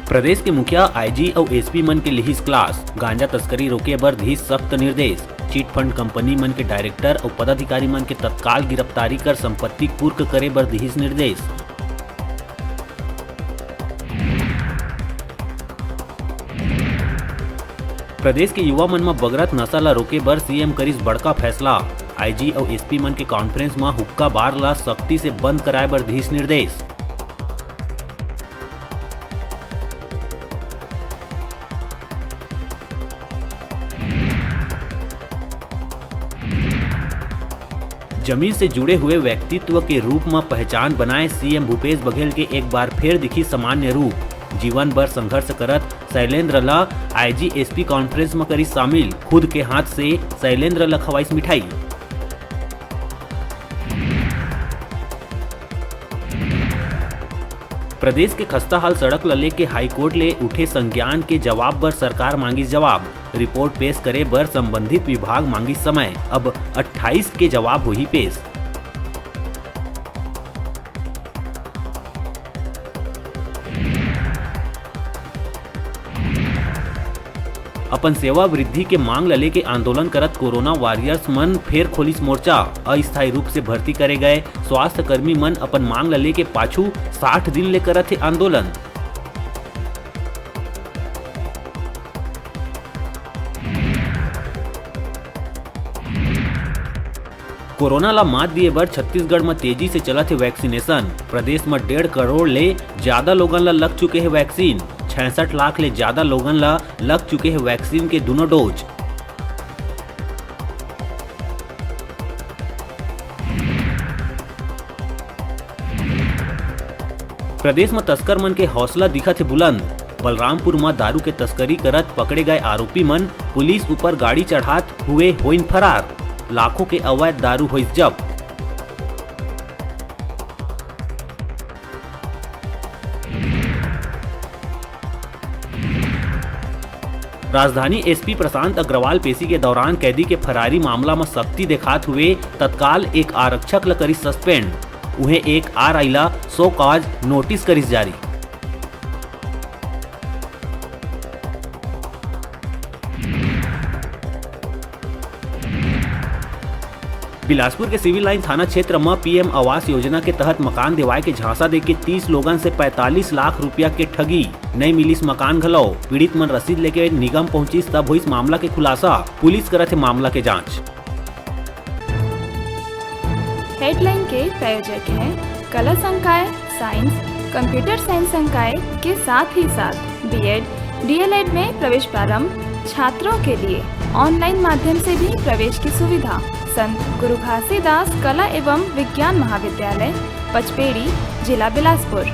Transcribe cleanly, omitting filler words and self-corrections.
प्रदेश के मुखिया आईजी और एसपी मन के लिहिस क्लास, गांजा तस्करी रोके बर दिस सख्त निर्देश। चिट फंड कंपनी मन के डायरेक्टर और पदाधिकारी मन के तत्काल गिरफ्तारी कर संपत्ति कुर्क करे बर दिहिस निर्देश। प्रदेश के युवा मन में बगरत नशा ला रोके बर सीएम करिस बड़का फैसला। आईजी और एसपी मन के कॉन्फ्रेंस में हुक्का बार ला सख्ती से बंद कराए बर दिहिस निर्देश। जमीन से जुड़े हुए व्यक्तित्व के रूप में पहचान बनाए सीएम भूपेश बघेल के एक बार फिर दिखी सामान्य रूप। जीवन भर संघर्ष करत शैलेंद्र ला आईजी एसपी कॉन्फ्रेंस में करी शामिल, खुद के हाथ से शैलेंद्र ला खवाइस मिठाई। प्रदेश के खस्ता हाल सड़क ला लेके हाईकोर्ट ले उठे संज्ञान के जवाब बर सरकार मांगी जवाब। रिपोर्ट पेश करे बर संबंधित विभाग मांगी समय, अब 28 के जवाब हुई पेश। अपन सेवा वृद्धि के मांग ला लेके आंदोलन करत कोरोना वॉरियर्स मन फिर खोलिस मोर्चा। अस्थायी रूप से भर्ती करे गए स्वास्थ्य कर्मी मन अपन मांग ला लेके पाछू 60 दिन ले करत थे आंदोलन। कोरोना ला मात दिए बर छत्तीसगढ़ में तेजी से चलत है वैक्सीनेशन। प्रदेश में 1.5 करोड़ ले ज्यादा लोगन ला लग चुके हैं वैक्सीन। 66 लाख ले ज्यादा लोगन ला लग चुके हैं वैक्सीन के दोनों डोज। प्रदेश में तस्कर मन के हौसला दिखत है बुलंद। बलरामपुर में दारू के तस्करी करत पकड़े गए आरोपी मन पुलिस ऊपर गाड़ी चढ़ात हुए होइन फरार। लाखों के अवैध दारू हुई जब्त। राजधानी एसपी प्रशांत अग्रवाल पेशी के दौरान कैदी के फरारी मामला में सख्ती दिखात हुए तत्काल एक आरक्षक ला करिस सस्पेंड। उन्हें एक आर आइला 100 काज नोटिस करिस जारी। बिलासपुर के सिविल लाइन थाना क्षेत्र में पीएम आवास योजना के तहत मकान दिवाए के झांसा देके 30 लोगन से 45 लाख रुपया के ठगी। नहीं मिलिस मकान घलो। पीड़ित मन रसीद लेके निगम पहुंचिस तब हुई मामला के खुलासा। पुलिस करत है मामला के जांच। हेडलाइन के प्रायोजक हैं कला संकाय, साइंस, कंप्यूटर साइंस संकाय के साथ ही साथ बीएड, डीएलएड में प्रवेश प्रारंभ। छात्रों के लिए ऑनलाइन माध्यम से भी प्रवेश की सुविधा। संत गुरु घासीदास कला एवं विज्ञान महाविद्यालय, पचपेड़ी, जिला बिलासपुर।